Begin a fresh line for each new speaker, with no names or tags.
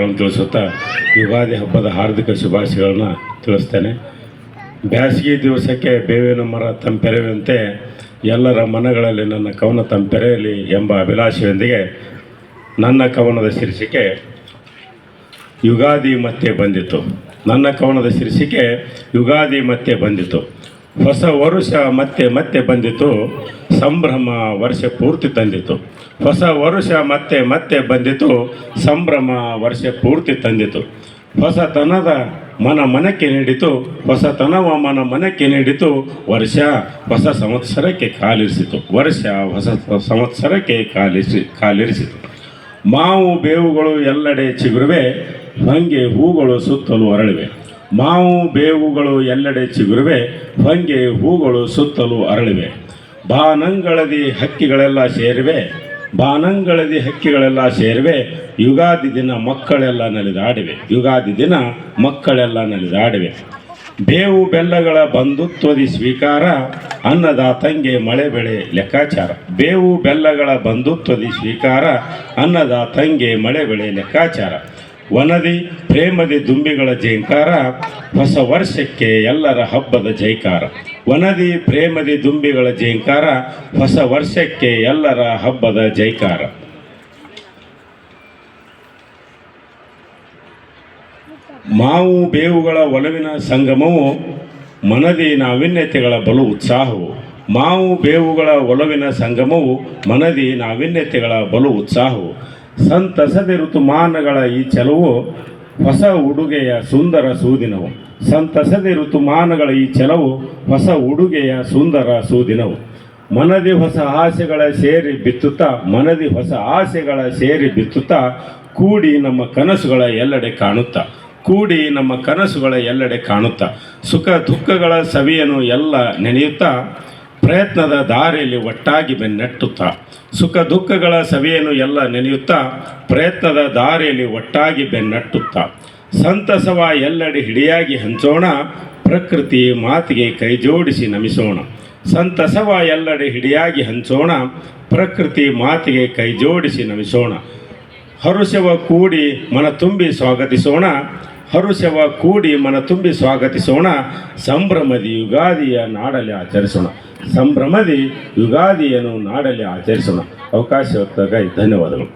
ಶುಭಾಶಯಗಳನ್ನು ತಿಳಿಸುತ್ತಾ ಯುಗಾದಿ ಹಬ್ಬದ ಹಾರ್ದಿಕ ಶುಭಾಶಯಗಳನ್ನ ತಿಳಿಸ್ತೇನೆ. ಬ್ಯಾಸಗಿ ದಿವಸಕ್ಕೆ ಬೇವಿನ ಮರ ತಂಪೆರೆಯುವಂತೆ ಎಲ್ಲರ ಮನಗಳಲ್ಲಿ ನನ್ನ ಕವನ ತಂಪೆರೆಯಲಿ ಎಂಬ ಅಭಿಲಾಷೆಯೊಂದಿಗೆ ನನ್ನ ಕವನದ ಶೀರ್ಷಿಕೆ ಯುಗಾದಿ ಮತ್ತೆ ಬಂದಿತು. ನನ್ನ ಕವನದ ಶೀರ್ಷಿಕೆ ಯುಗಾದಿ ಮತ್ತೆ ಬಂದಿತು. ಹೊಸ ವರುಷ ಮತ್ತೆ ಮತ್ತೆ ಬಂದಿತು, ಸಂಭ್ರಮ ವರ್ಷ ಪೂರ್ತಿ ತಂದಿತು. ಹೊಸ ವರುಷ ಮತ್ತೆ ಮತ್ತೆ ಬಂದಿತು, ಸಂಭ್ರಮ ವರ್ಷ ಪೂರ್ತಿ ತಂದಿತು. ಹೊಸತನದ ಮನಕ್ಕೆ ನೀಡಿತು, ಹೊಸತನವ ಮನಕ್ಕೆ ನೀಡಿತು. ವರ್ಷ ಹೊಸ ಸಂವತ್ಸರಕ್ಕೆ ಕಾಲಿರಿಸಿತು, ವರ್ಷ ಹೊಸ ಸಂವತ್ಸರಕ್ಕೆ ಕಾಲಿರಿಸಿತು. ಮಾವು ಬೇವುಗಳು ಎಲ್ಲೆಡೆ ಚಿಗುರುವೆ, ಹೊಂಗೆ ಹೂಗಳು ಸುತ್ತಲೂ ಅರಳಿವೆ. ಮಾವು ಬೇವುಗಳು ಎಲ್ಲೆಡೆ ಚಿಗುರುವೆ, ಹೊಂಗೆ ಹೂಗಳು ಸುತ್ತಲೂ ಅರಳಿವೆ. ಬಾನಂಗಳದಿ ಹಕ್ಕಿಗಳೆಲ್ಲ ಸೇರಿವೆ, ಬಾನಂಗಳದಿ ಹಕ್ಕಿಗಳೆಲ್ಲ ಸೇರಿವೆ. ಯುಗಾದಿ ದಿನ ಮಕ್ಕಳೆಲ್ಲ ನಲಿದಾಡಿವೆ, ಯುಗಾದಿ ದಿನ ಮಕ್ಕಳೆಲ್ಲ ನಲಿದಾಡಿವೆ. ಬೇವು ಬೆಲ್ಲಗಳ ಬಂಧುತ್ವದಿ ಸ್ವೀಕಾರ, ಅನ್ನದಾತಂಗೆ ಮಳೆ ಬೆಳೆ ಲೆಕ್ಕಾಚಾರ. ಬೇವು ಬೆಲ್ಲಗಳ ಬಂಧುತ್ವದಿ ಸ್ವೀಕಾರ, ಅನ್ನದಾತಂಗೆ ಮಳೆ ಬೆಳೆ ಲೆಕ್ಕಾಚಾರ. ವನದಿ ಪ್ರೇಮದಿ ದುಂಬಿಗಳ ಜೈಕಾರ, ಹೊಸ ವರ್ಷಕ್ಕೆ ಎಲ್ಲರ ಹಬ್ಬದ ಜೈಕಾರ. ವನದಿ ಪ್ರೇಮದಿ ದುಂಬಿಗಳ ಜೈಕಾರ, ಹೊಸ ವರ್ಷಕ್ಕೆ ಎಲ್ಲರ ಹಬ್ಬದ ಜೈಕಾರ. ಮಾವು ಬೇವುಗಳ ಒಲವಿನ ಸಂಗಮವು, ಮನದಿ ನಾವೀನ್ಯತೆಗಳ ಬಲು ಉತ್ಸಾಹವು. ಮಾವು ಬೇವುಗಳ ಒಲವಿನ ಸಂಗಮವು, ಮನದಿ ನಾವೀನ್ಯತೆಗಳ ಬಲು ಉತ್ಸಾಹವು. ಸಂತಸದ ಋತುಮಾನಗಳ ಈ ಚೆಲುವು, ಹೊಸ ಉಡುಗೆಯ ಸುಂದರ ಸೂದಿನವು. ಸಂತಸದ ಋತುಮಾನಗಳ ಈ ಚೆಲವು, ಹೊಸ ಉಡುಗೆಯ ಸುಂದರ ಸೂದಿನವು. ಮನದಿ ಹೊಸ ಆಸೆಗಳ ಸೇರಿ ಬಿತ್ತುತ್ತಾ, ಮನದಿ ಹೊಸ ಆಸೆಗಳ ಸೇರಿ ಬಿತ್ತುತ್ತಾ, ಕೂಡಿ ನಮ್ಮ ಕನಸುಗಳ ಎಲ್ಲೆಡೆ ಕಾಣುತ್ತಾ, ಕೂಡಿ ನಮ್ಮ ಕನಸುಗಳ ಎಲ್ಲೆಡೆ ಕಾಣುತ್ತಾ. ಸುಖ ದುಃಖಗಳ ಸವಿಯನ್ನು ಎಲ್ಲ ನೆನೆಯುತ್ತಾ, ಪ್ರಯತ್ನದ ದಾರಿಯಲ್ಲಿ ಒಟ್ಟಾಗಿ ಬೆನ್ನಟ್ಟುತ್ತಾ. ಸುಖ ದುಃಖಗಳ ಸವಿಯನ್ನು ಎಲ್ಲ ನೆನೆಯುತ್ತಾ, ಪ್ರಯತ್ನದ ದಾರಿಯಲ್ಲಿ ಒಟ್ಟಾಗಿ ಬೆನ್ನಟ್ಟುತ್ತಾ. ಸಂತಸವ ಎಲ್ಲೆಡೆ ಹಿಡಿಯಾಗಿ ಹಂಚೋಣ, ಪ್ರಕೃತಿ ಮಾತಿಗೆ ಕೈ ಜೋಡಿಸಿ ನಮಿಸೋಣ. ಸಂತಸವ ಎಲ್ಲೆಡೆ ಹಿಡಿಯಾಗಿ ಹಂಚೋಣ, ಪ್ರಕೃತಿ ಮಾತಿಗೆ ಕೈ ಜೋಡಿಸಿ ನಮಿಸೋಣ. ಹರುಷವ ಕೂಡಿ ಮನ ತುಂಬಿ ಸ್ವಾಗತಿಸೋಣ, ಹರುಷವ ಕೂಡಿ ಮನ ತುಂಬಿ ಸ್ವಾಗತಿಸೋಣ. ಸಂಭ್ರಮದಿ ಯುಗಾದಿಯ ನಾಡಲ್ಲಿ ಆಚರಿಸೋಣ, ಸಂಭ್ರಮದಿ ಯುಗಾದಿಯನ್ನು ನಾಡಲ್ಲಿ ಆಚರಿಸೋಣ. ಅವಕಾಶ ಧನ್ಯವಾದಗಳು.